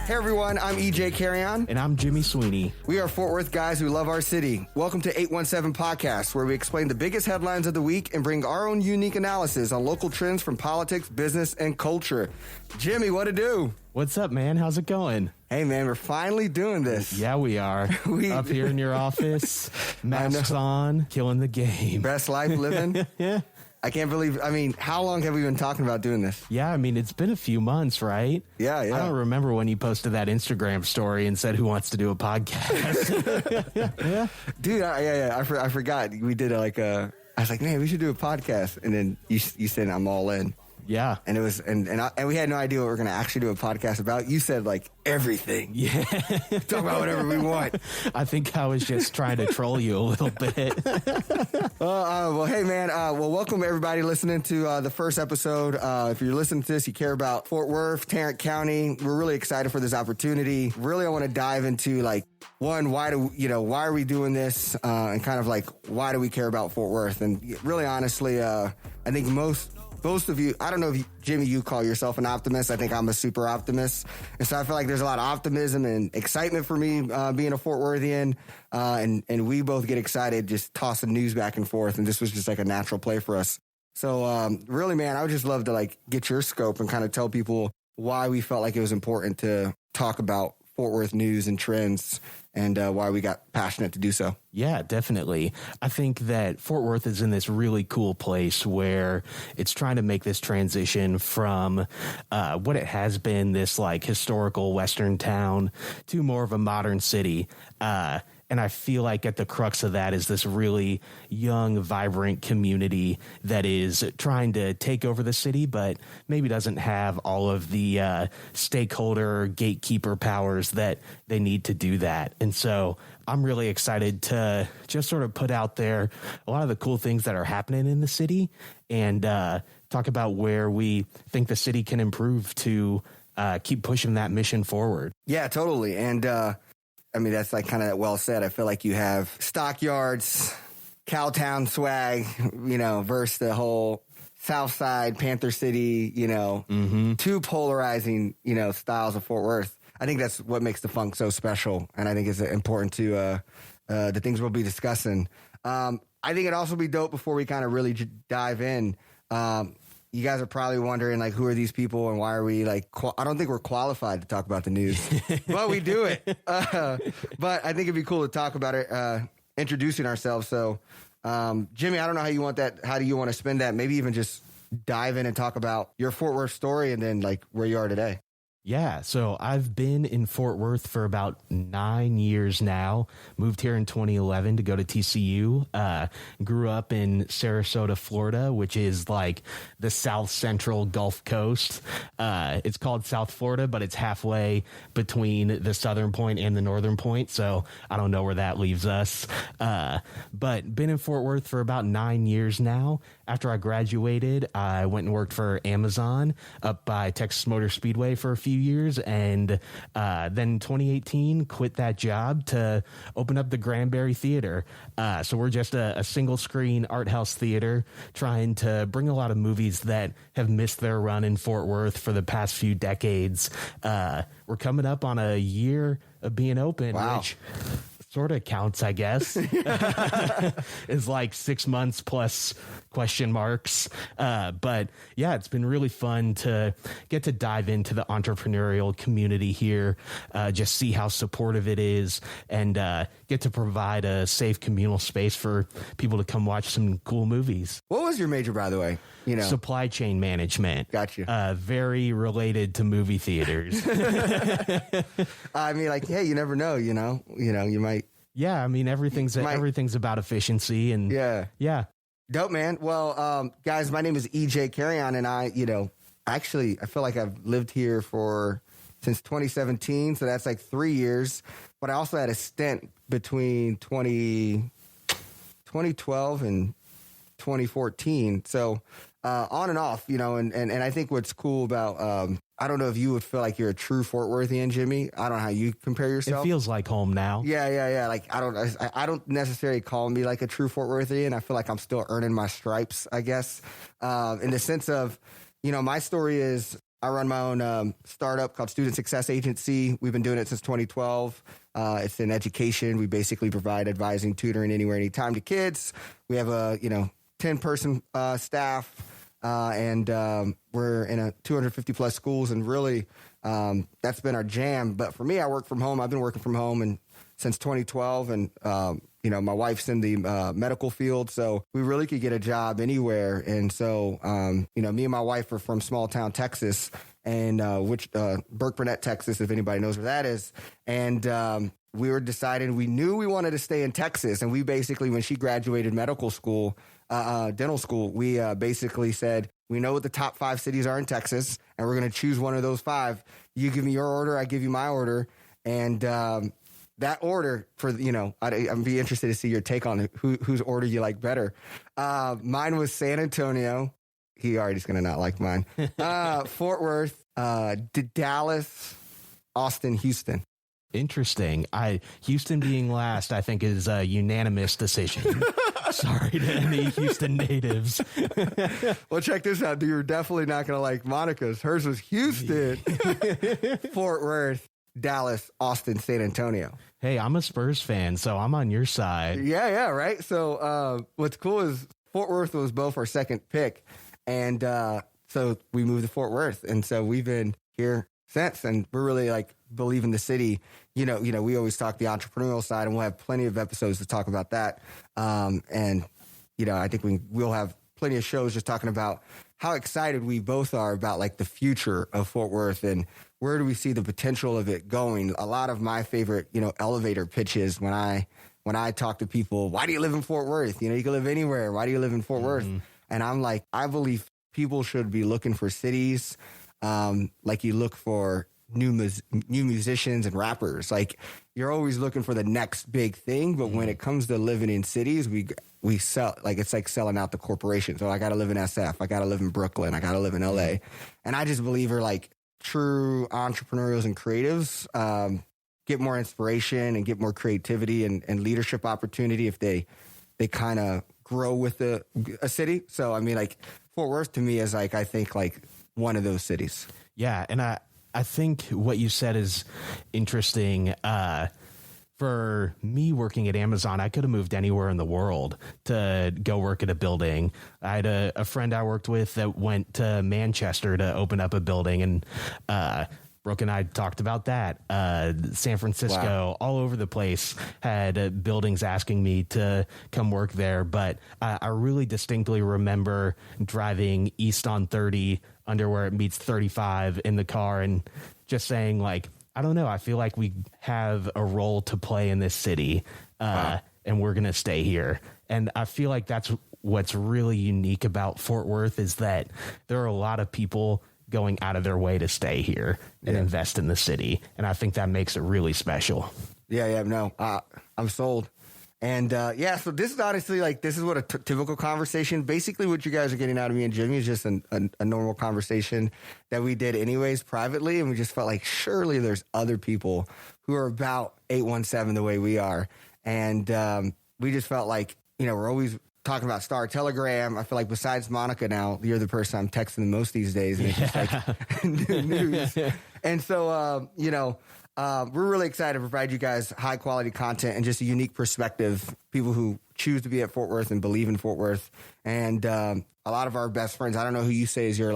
Hey everyone, I'm EJ Carrion. And I'm Jimmy Sweeney. We are Fort Worth guys who love our city. Welcome to 817 Podcast, where we explain the biggest headlines of the week and bring our own unique analysis on local trends from politics, business, and culture. Jimmy, what to do? What's up, man? How's it going? Hey man, we're finally doing this. Yeah, we are. Up here in your office, masks on, killing the game. Best life living. Yeah. I can't believe, how long have we been talking about doing this? Yeah, it's been a few months, right? Yeah. I don't remember when you posted that Instagram story and said, who wants to do a podcast? Yeah. Dude, I forgot. We did I was like, man, we should do a podcast. And then you said, I'm all in. Yeah. And it was, and we had no idea what we were going to actually do a podcast about. You said everything. Yeah. Talk about whatever we want. I think I was just trying to troll you a little bit. Well, hey man, welcome everybody listening to the first episode. If you're listening to this, you care about Fort Worth, Tarrant County. We're really excited for this opportunity. Really, I want to dive into one, why are we doing this? And kind of why do we care about Fort Worth? And really honestly, I think most of you, I don't know if Jimmy, you call yourself an optimist. I think I'm a super optimist. And so I feel like there's a lot of optimism and excitement for me being a Fort Worthian. And we both get excited just tossing news back and forth. And this was just a natural play for us. So really, man, I would just love to get your scope and kind of tell people why we felt like it was important to talk about Fort Worth news and trends and why we got passionate to do so. Yeah, definitely. I think that Fort Worth is in this really cool place where it's trying to make this transition from what it has been, this historical Western town, to more of a modern city. And I feel like at the crux of that is this really young, vibrant community that is trying to take over the city, but maybe doesn't have all of the stakeholder gatekeeper powers that they need to do that. And so I'm really excited to just sort of put out there a lot of the cool things that are happening in the city and talk about where we think the city can improve to keep pushing that mission forward. Yeah, totally. And that's kind of well said. I feel like you have Stockyards, Cowtown swag, versus the whole South Side, Panther City, two polarizing, styles of Fort Worth. I think that's what makes the funk so special. And I think it's important to the things we'll be discussing. I think it'd also be dope before we kind of really dive in. You guys are probably wondering, who are these people and why are we I don't think we're qualified to talk about the news, but we do it. But I think it'd be cool to talk about it, introducing ourselves. So, Jimmy, I don't know how you want that. How do you want to spend that? Maybe even just dive in and talk about your Fort Worth story and then where you are today. Yeah, so I've been in Fort Worth for about 9 years now. Moved here in 2011 to go to TCU. Grew up in Sarasota, Florida, which is the south central Gulf Coast. It's called South Florida, but it's halfway between the southern point and the northern point. So I don't know where that leaves us. But been in Fort Worth for about 9 years now. After I graduated, I went and worked for Amazon up by Texas Motor Speedway for a few years, and then in 2018 quit that job to open up the Granbury Theater. So we're just a single screen art house theater trying to bring a lot of movies that have missed their run in Fort Worth for the past few decades. We're coming up on a year of being open. Wow. Which sort of counts, I guess. It's 6 months plus question marks. But yeah, it's been really fun to get to dive into the entrepreneurial community here, just see how supportive it is, and get to provide a safe communal space for people to come watch some cool movies. What was your major, by the way? Supply chain management. Got you. Very related to movie theaters. Hey, you never know, you might. Yeah, everything's about efficiency and yeah. Dope, man. Well, guys, my name is EJ Carrion, and I feel like I've lived here since 2017, so that's 3 years. But I also had a stint between 2012 and 2014. So on and off, and I think what's cool about I don't know if you would feel like you're a true Fort Worthian, Jimmy. I don't know how you compare yourself. It feels like home now. Yeah. I don't necessarily call me a true Fort Worthian. I feel like I'm still earning my stripes, I guess, in the sense of, my story is I run my own startup called Student Success Agency. We've been doing it since 2012. It's in education. We basically provide advising, tutoring anywhere, anytime to kids. We have a 10-person staff, and we're in a 250 plus schools, and really that's been our jam. But for me, I work from home. I've been working from home since 2012, and my wife's in the medical field, so we really could get a job anywhere. And so, me and my wife are from small town Texas, and Burke Burnett, Texas, if anybody knows where that is. And we were deciding, we knew we wanted to stay in Texas. And we basically, when she graduated medical school, dental school, we basically said, we know what the top 5 cities are in Texas, and we're going to choose one of those 5. You give me your order, I give you my order. And that order for, I'd be interested to see your take on it, whose order you like better. Mine was San Antonio. He already's going to not like mine. Fort Worth, Dallas, Austin, Houston. Interesting. Houston being last, I think, is a unanimous decision. Sorry to any Houston natives. Well, check this out. You're definitely not going to like Monica's. Hers was Houston, Fort Worth, Dallas, Austin, San Antonio. Hey, I'm a Spurs fan, so I'm on your side. Yeah, right? So what's cool is Fort Worth was both our second pick, and so we moved to Fort Worth, and so we've been here since, and we're really believe in the city. We always talk the entrepreneurial side, and we'll have plenty of episodes to talk about that. And I think we'll have plenty of shows just talking about how excited we both are about the future of Fort Worth and where do we see the potential of it going. A lot of my favorite, elevator pitches when I talk to people, why do you live in Fort Worth? You can live anywhere. Why do you live in Fort Worth? And I'm like, I believe people should be looking for cities like you look for new musicians and rappers. You're always looking for the next big thing, but when it comes to living in cities, we sell, it's like selling out the corporation. So I got to live in SF, I got to live in Brooklyn, I got to live in LA. And I just believe true entrepreneurs and creatives get more inspiration and get more creativity and leadership opportunity if they kind of grow with a city. So I mean, Fort Worth to me is I think one of those cities. Yeah, and I think what you said is interesting. For me working at Amazon, I could have moved anywhere in the world to go work at a building. I had a friend I worked with that went to Manchester to open up a building, and Brooke and I talked about that. San Francisco, wow. All over the place had buildings asking me to come work there. But I really distinctly remember driving east on 30 under where it meets 35 in the car and just saying I don't know. I feel like we have a role to play in this city, wow. And we're going to stay here. And I feel like that's what's really unique about Fort Worth is that there are a lot of people going out of their way to stay here and invest in the city. And I think that makes it really special. Yeah, no, I'm sold. And so this is honestly this is what a typical conversation. Basically, what you guys are getting out of me and Jimmy is just a normal conversation that we did anyways privately, and we just felt surely there's other people who are about 817 the way we are, and we just felt we're always talking about Star Telegram. I feel besides Monica now, you're the person I'm texting the most these days, and it's just news. And so we're really excited to provide you guys high quality content and just a unique perspective, people who choose to be at Fort Worth and believe in Fort Worth. And a lot of our best friends, I don't know who you say is your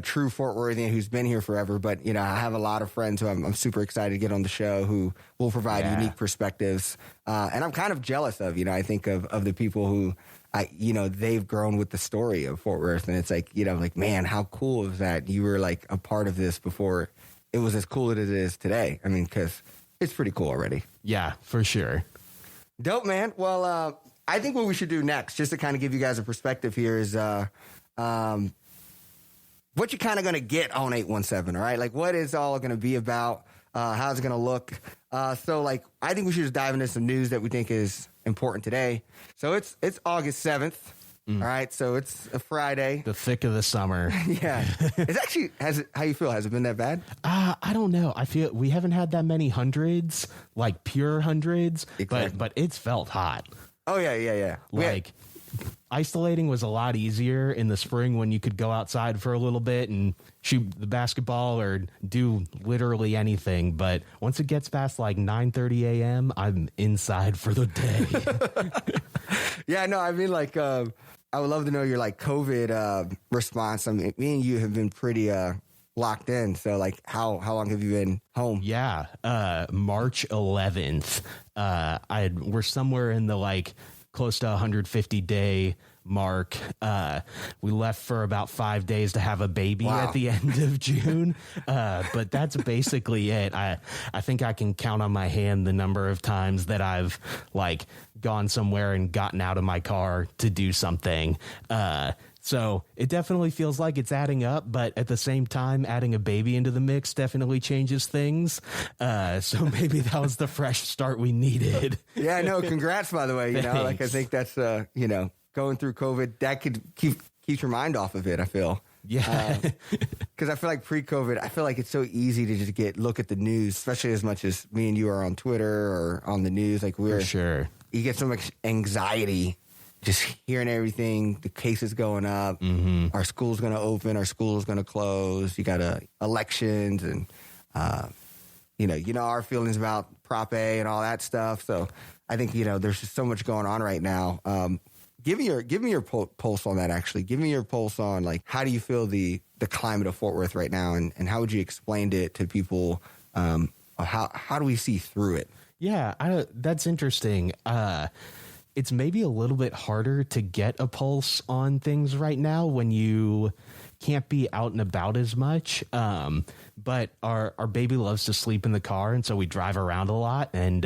true Fort Worthian who's been here forever, but I have a lot of friends who I'm super excited to get on the show who will provide unique perspectives. And I'm kind of jealous of, I think of the people who they've grown with the story of Fort Worth. And it's man, how cool is that you were a part of this before it was as cool as it is today. I mean, because it's pretty cool already. Yeah, for sure. Dope, man. Well, I think what we should do next, just to kind of give you guys a perspective here, is what you're kind of going to get on 817, all right? What is all going to be about? How's it going to look? So, I think we should just dive into some news that we think is important today. So it's August 7th. All right, so it's a Friday. The thick of the summer. Yeah. It's actually, how you feel? Has it been that bad? I don't know. I feel we haven't had that many hundreds, pure hundreds, exactly. but it's felt hot. Oh, yeah. isolating was a lot easier in the spring when you could go outside for a little bit and shoot the basketball or do literally anything. But once it gets past like 9:30 a.m., I'm inside for the day. Yeah, no, I mean, like, I would love to know your like COVID response. I mean, me and you have been pretty locked in. So like, how long have you been home? Yeah, March 11th. We're somewhere in the like close to 150 day mark. We left for about 5 days to have a baby at the end of June. But that's basically it. I think I can count on my hand the number of times that I've like gone somewhere and gotten out of my car to do something. So it definitely feels like it's adding up, but at the same time, adding a baby into the mix definitely changes things. So maybe that was the fresh start we needed. Yeah, no, congrats, by the way. You know, like I think that's, you know, going through COVID, that could keep your mind off of it, I feel. Yeah. Because I feel like pre-COVID, I feel like it's so easy to just look at the news, especially as much as me and you are on Twitter or on the news. Like For sure. You get so much anxiety just hearing everything, the cases going up, our school's going to open, our school's going to close, you got elections and, you know, our feelings about Prop A and all that stuff. So I think, you know, there's just so much going on right now. Give me your pulse on that, actually. Give me your pulse on, like, how do you feel the climate of Fort Worth right now, and how would you explain it to people? How do we see through it? Yeah, that's interesting. It's maybe a little bit harder to get a pulse on things right now when you can't be out and about as much. But our baby loves to sleep in the car, and so we drive around a lot and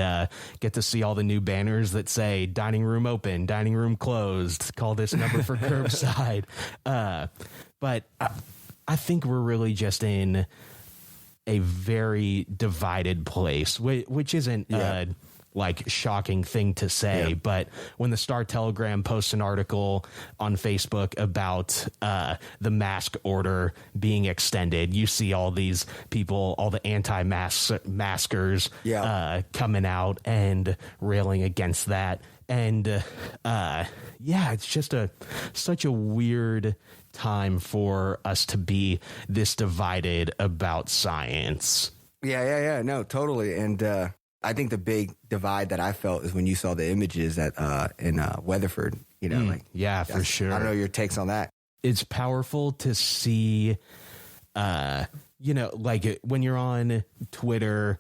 get to see all the new banners that say dining room open, dining room closed, call this number for curbside. But I think we're really just in a very divided place, which isn't like shocking thing to say, but when the Star Telegram posts an article on Facebook about the mask order being extended, you see all these people, all the anti-maskers coming out and railing against that. And it's just such a weird time for us to be this divided about science. Yeah. No, totally. And I think the big divide that I felt is when you saw the images in Weatherford, you know, for sure. I don't know your takes on that. It's powerful to see, you know, like when you're on Twitter,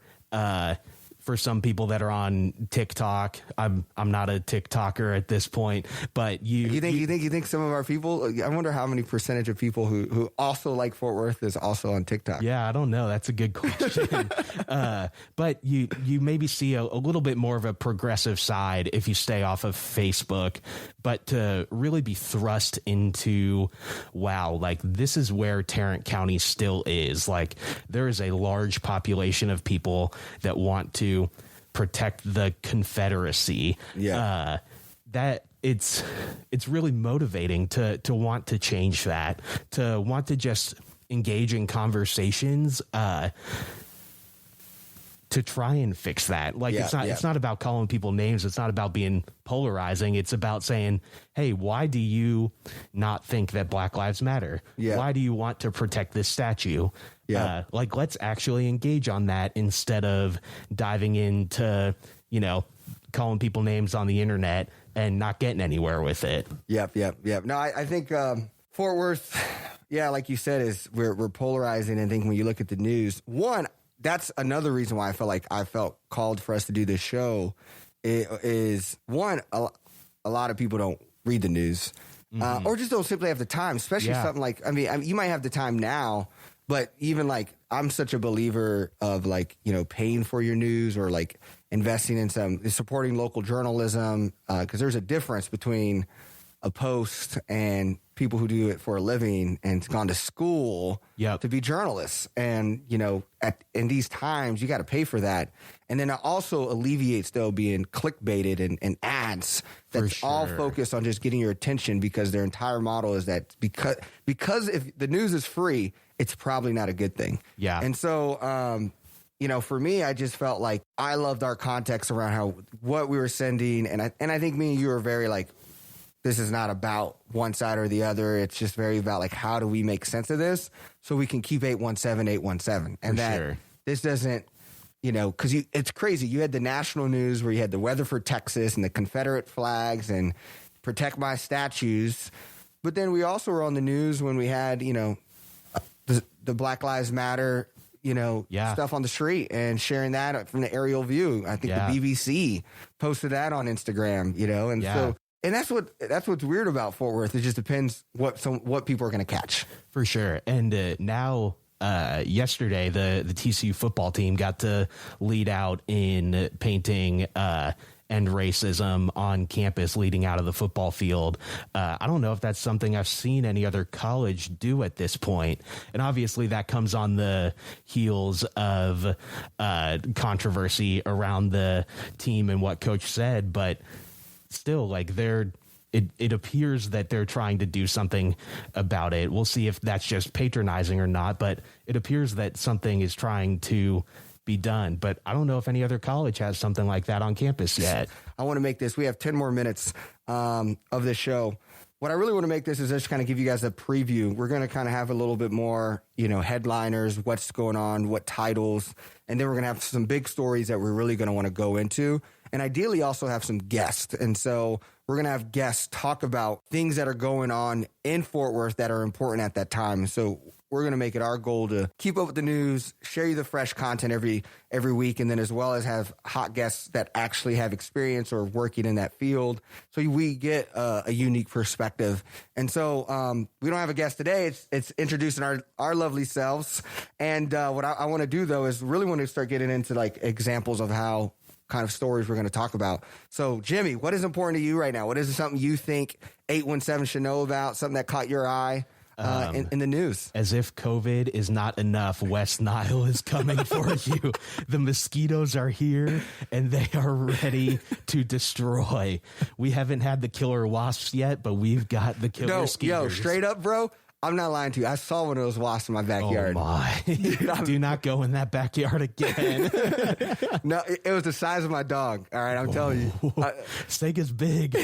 for some people that are on TikTok, I'm not a TikToker at this point, but you think some of our people, I wonder how many percentage of people who also like Fort Worth is also on TikTok. Yeah, I don't know. That's a good question. But you maybe see a little bit more of a progressive side if you stay off of Facebook, but to really be thrust into, wow, like this is where Tarrant County still is. Like there is a large population of people that want to protect the Confederacy. That it's really motivating to want to change that, to want to just engage in conversations to try and fix that. Like it's not about calling people names. It's not about being polarizing. It's about saying, hey, why do you not think that Black Lives Matter? Why do you want to protect this statue? Like let's actually engage on that instead of diving into, you know, calling people names on the internet and not getting anywhere with it. Yep. No, I think Fort Worth, like you said, is we're polarizing. And I think when you look at the news, that's another reason why I felt called for us to do this show. Is one, a lot of people don't read the news or just don't simply have the time, especially something like, I mean, you might have the time now, but even like I'm such a believer of like, you know, paying for your news or like investing in supporting local journalism, because there's a difference between a post and people who do it for a living and gone to school to be journalists. And, you know, in these times, you got to pay for that. And then it also alleviates, though, being clickbaited and ads that's all focused on just getting your attention, because their entire model is that because if the news is free, it's probably not a good thing. Yeah. And so, you know, for me, I just felt like I loved our context around what we were sending. And I think me and you were very like this is not about one side or the other. It's just very about like, how do we make sense of this so we can keep 817. And this doesn't, because it's crazy. You had the national news where you had the Weatherford, Texas, and the Confederate flags and protect my statues. But then we also were on the news when we had, the Black Lives Matter, stuff on the street and sharing that from the aerial view. I think the BBC posted that on Instagram, and that's what's weird about Fort Worth. It just depends what people are going to catch. For sure. And now, yesterday, the TCU football team got to lead out in painting end racism on campus leading out of the football field. I don't know if that's something I've seen any other college do at this point. And obviously that comes on the heels of controversy around the team and what coach said. But still, like, it appears that they're trying to do something about it. We'll see if that's just patronizing or not, but it appears that something is trying to be done. But I don't know if any other college has something like that on campus yet. I want to make this, we have 10 more minutes of this show. What I really want to make this is just kind of give you guys a preview. We're going to kind of have a little bit more, headliners, what's going on, what titles, and then we're going to have some big stories that we're really going to want to go into, and ideally also have some guests. And so we're going to have guests talk about things that are going on in Fort Worth that are important at that time. So we're going to make it our goal to keep up with the news, share you the fresh content every week, and then as well as have hot guests that actually have experience or working in that field, so we get a unique perspective. And so we don't have a guest today. It's introducing our lovely selves. And what I want to do, though, is really want to start getting into like examples of how kind of stories we're going to talk about. So, Jimmy, what is important to you right now? What is something you think 817 should know about, something that caught your eye in the news? As if COVID is not enough, West Nile is coming for you. The mosquitoes are here and they are ready to destroy. We haven't had the killer wasps yet, but we've got the killer mosquitoes. Yo, straight up, bro. I'm not lying to you. I saw one of those wasps in my backyard. Oh my. Do not go in that backyard again. No, it was the size of my dog. All right, I'm telling you. Steak is big.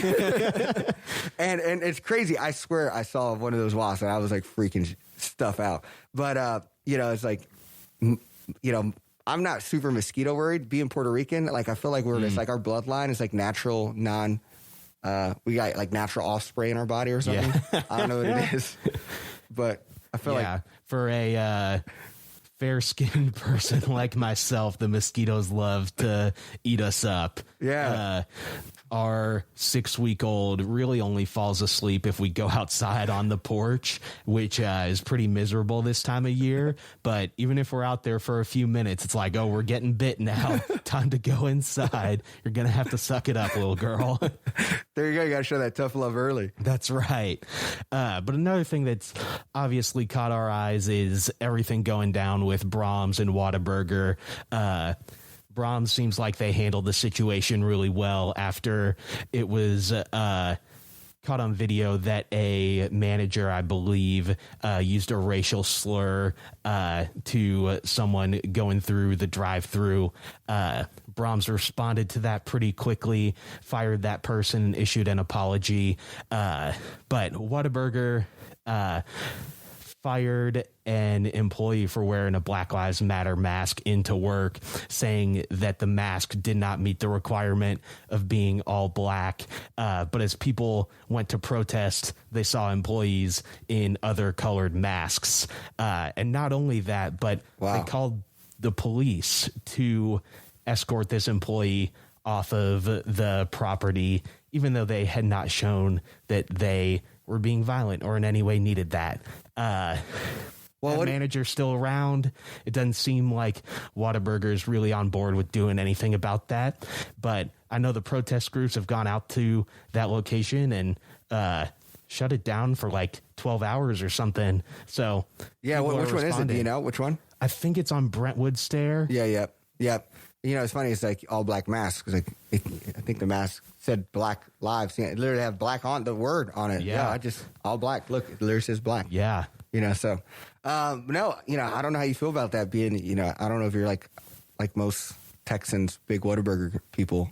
and it's crazy. I swear I saw one of those wasps and I was like freaking stuff out. But, it's like, I'm not super mosquito worried. Being Puerto Rican, like I feel like it's like our bloodline is like natural, we got like natural offspray in our body or something. Yeah. I don't know what it is. But I feel like for a fair-skinned person like myself, the mosquitoes love to eat us up. Yeah. Our 6-week-old really only falls asleep if we go outside on the porch, which is pretty miserable this time of year. But even if we're out there for a few minutes, it's like, oh, we're getting bit now. Time to go inside. You're going to have to suck it up, little girl. There you go. You got to show that tough love early. That's right. But another thing that's obviously caught our eyes is everything going down with Brahms and Whataburger. Brahms seems like they handled the situation really well after it was caught on video that a manager, I believe, used a racial slur to someone going through the drive-thru. Brahms responded to that pretty quickly, fired that person, and issued an apology. But Whataburger fired an employee for wearing a Black Lives Matter mask into work, saying that the mask did not meet the requirement of being all black. But as people went to protest, they saw employees in other colored masks. And not only that, but they called the police to escort this employee off of the property, even though they had not shown that they were being violent or in any way needed that. The manager's still around. It doesn't seem like Whataburger's really on board with doing anything about that. But I know the protest groups have gone out to that location and shut it down for like 12 hours or something. So yeah, which one is it? Do you know which one? I think it's on Brentwood Stair. Yeah. It's funny. It's like all black masks. Like I think the mask said Black Lives. It literally have black on the word on it. Yeah, I just all black. Look, it literally says black. Yeah. So, I don't know how you feel about that being, I don't know if you're like most Texans, big Whataburger people.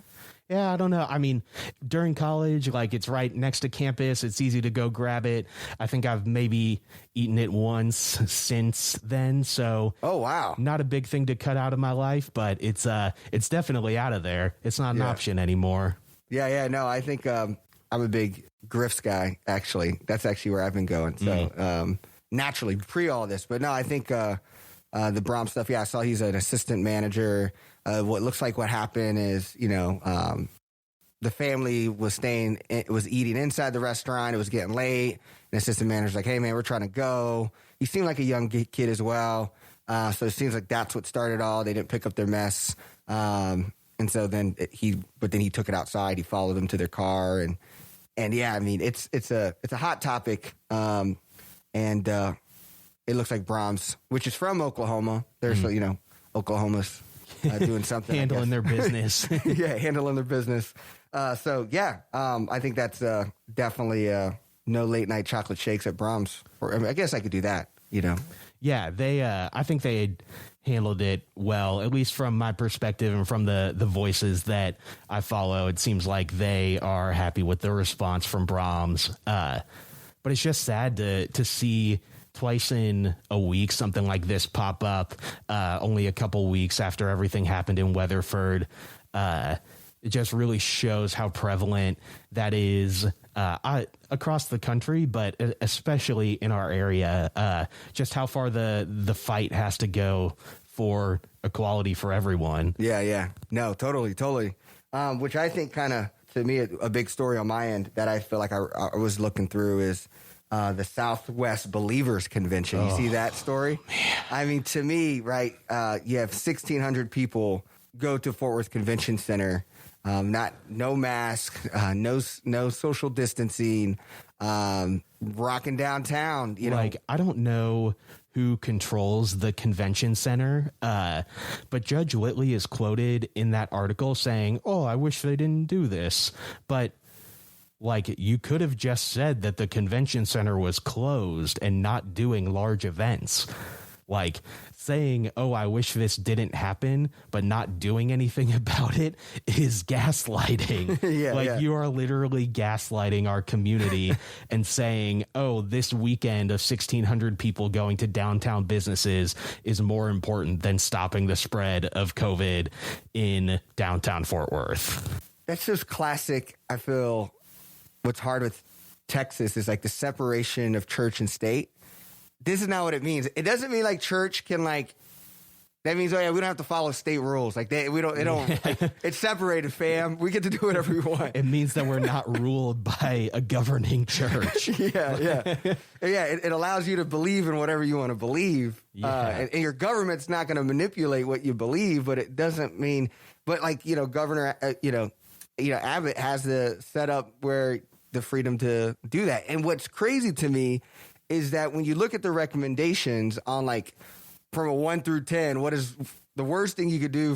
Yeah, I don't know. I mean, during college, like it's right next to campus. It's easy to go grab it. I think I've maybe eaten it once since then. So, Oh, wow. not a big thing to cut out of my life, but it's definitely out of there. It's not an option anymore. Yeah. No, I think I'm a big Griff's guy, actually. That's actually where I've been going. So naturally, pre all this. But no, I think the Brahms stuff, I saw he's an assistant manager. What looks like what happened is, the family was eating inside the restaurant. It was getting late. And the assistant manager's like, hey, man, we're trying to go. He seemed like a young kid as well. So it seems like that's what started all. They didn't pick up their mess. And so then he took it outside. He followed them to their car. And yeah, I mean, it's a hot topic. And it looks like Brahms, which is from Oklahoma. There's, Oklahoma's doing something. Handling their business. Yeah, handling their business. I think that's definitely no late night chocolate shakes at Brahms. I guess I could do that, Yeah, I think they had handled it well, at least from my perspective and from the voices that I follow. It seems like they are happy with the response from Brahms. But it's just sad to see twice in a week something like this pop up, only a couple weeks after everything happened in Weatherford. It just really shows how prevalent that is across the country, but especially in our area, just how far the fight has to go for equality for everyone. Yeah. No, totally. Which I think kind of, to me, a big story on my end that I feel like I was looking through is the Southwest Believers Convention. You see that story? Man. I mean, to me, right, you have 1,600 people go to Fort Worth Convention Center, no mask, no social distancing, rocking downtown. I don't know who controls the convention center, but Judge Whitley is quoted in that article saying, "Oh, I wish they didn't do this," but you could have just said that the convention center was closed and not doing large events. Saying, "Oh, I wish this didn't happen," but not doing anything about it is gaslighting. You are literally gaslighting our community and saying, "Oh, this weekend of 1,600 people going to downtown businesses is more important than stopping the spread of COVID in downtown Fort Worth." That's just classic. I feel what's hard with Texas is the separation of church and state. This is not what it means. It doesn't mean church can that means, oh yeah, we don't have to follow state rules. It's separated, fam. We get to do whatever we want. It means that we're not ruled by a governing church. Yeah. It allows you to believe in whatever you want to believe. Yeah. And your government's not going to manipulate what you believe, but it doesn't mean, Governor, Abbott has the setup where the freedom to do that. And what's crazy to me is that when you look at the recommendations on from a 1 through 10, what is the worst thing you could do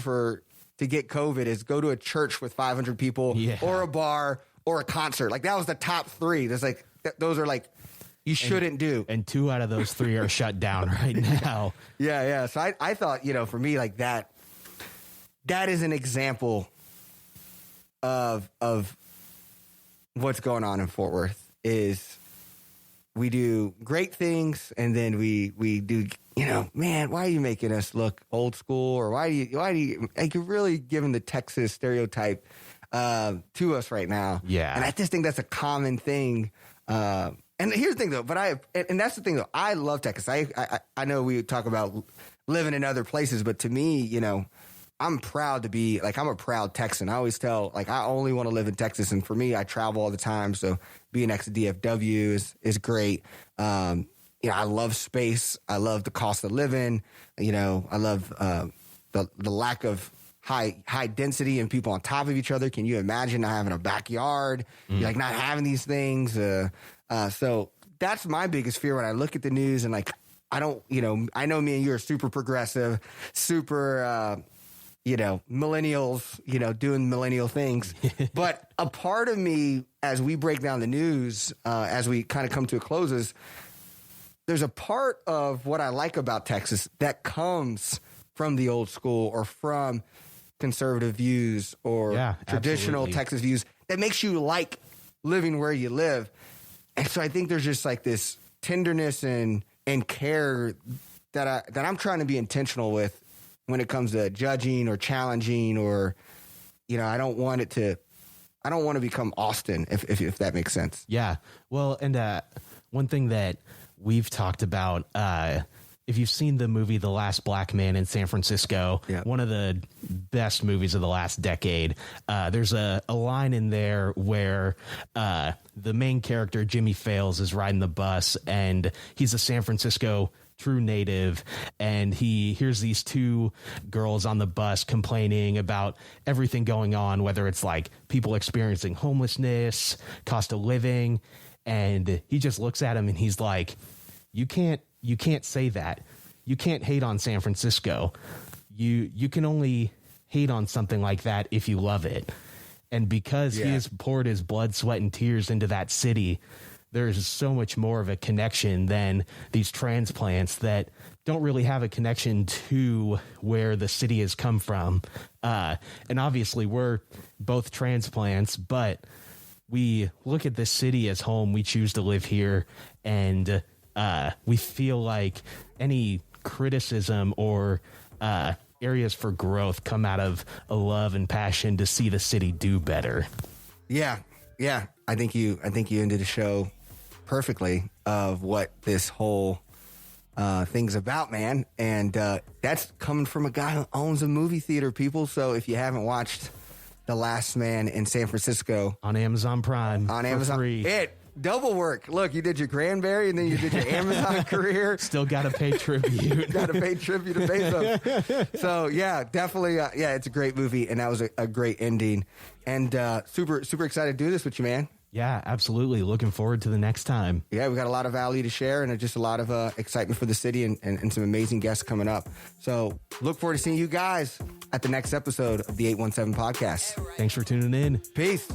to get COVID is go to a church with 500 people or a bar or a concert. That was the top 3. There's those are you shouldn't do. And 2 out of those 3 are shut down right now. Yeah. So I thought, for me, that is an example of what's going on in Fort Worth is we do great things, and then we do, man, why are you making us look old school? Or why do you you're really giving the Texas stereotype to us right now? Yeah. And I just think that's a common thing. And here's the thing, though, and that's the thing, though. I love Texas. I know we talk about living in other places, but to me, I'm proud to be I'm a proud Texan. I always tell I only want to live in Texas, and for me, I travel all the time. So being next to DFW is great. I love space. I love the cost of living. I love the lack of high density and people on top of each other. Can you imagine not having a backyard? Not having these things. So that's my biggest fear when I look at the news and I don't. I know me and you are super progressive, super. Millennials, doing millennial things. But a part of me, as we break down the news, as we kind of come to a close, is there's a part of what I like about Texas that comes from the old school or from conservative views or traditional absolutely. Texas views that makes you like living where you live. And so I think there's just like this tenderness and care that I'm trying to be intentional with when it comes to judging or challenging, or, you know, I don't want to become Austin, if that makes sense. Yeah. Well, and one thing that we've talked about, if you've seen the movie The Last Black Man in San Francisco, one of the best movies of the last decade, there's a line in there where the main character, Jimmy Fails, is riding the bus, and he's a San Francisco true native, and he hears these two girls on the bus complaining about everything going on, whether it's like people experiencing homelessness, cost of living, and he just looks at him and he's like, you can't say that. You can't hate on San Francisco. You can only hate on something like that if you love it. And because he has poured his blood, sweat, and tears into that city, there's so much more of a connection than these transplants that don't really have a connection to where the city has come from. And obviously we're both transplants, but we look at this city as home. We choose to live here, and we feel like any criticism or areas for growth come out of a love and passion to see the city do better. Yeah. I think you ended the show perfectly of what this whole thing's about, man. And that's coming from a guy who owns a movie theater, people. So if you haven't watched The Last Man in San Francisco on Amazon Prime, on Amazon, free. Double work. Look, you did your Granberry and then you did your Amazon career. Still got to pay tribute. Got to pay tribute to Bezos. So yeah, definitely. It's a great movie, and that was a great ending. And super excited to do this with you, man. Yeah, absolutely. Looking forward to the next time. Yeah, we got a lot of value to share, and just a lot of excitement for the city, and some amazing guests coming up. So look forward to seeing you guys at the next episode of the 817 podcast. Thanks for tuning in. Peace.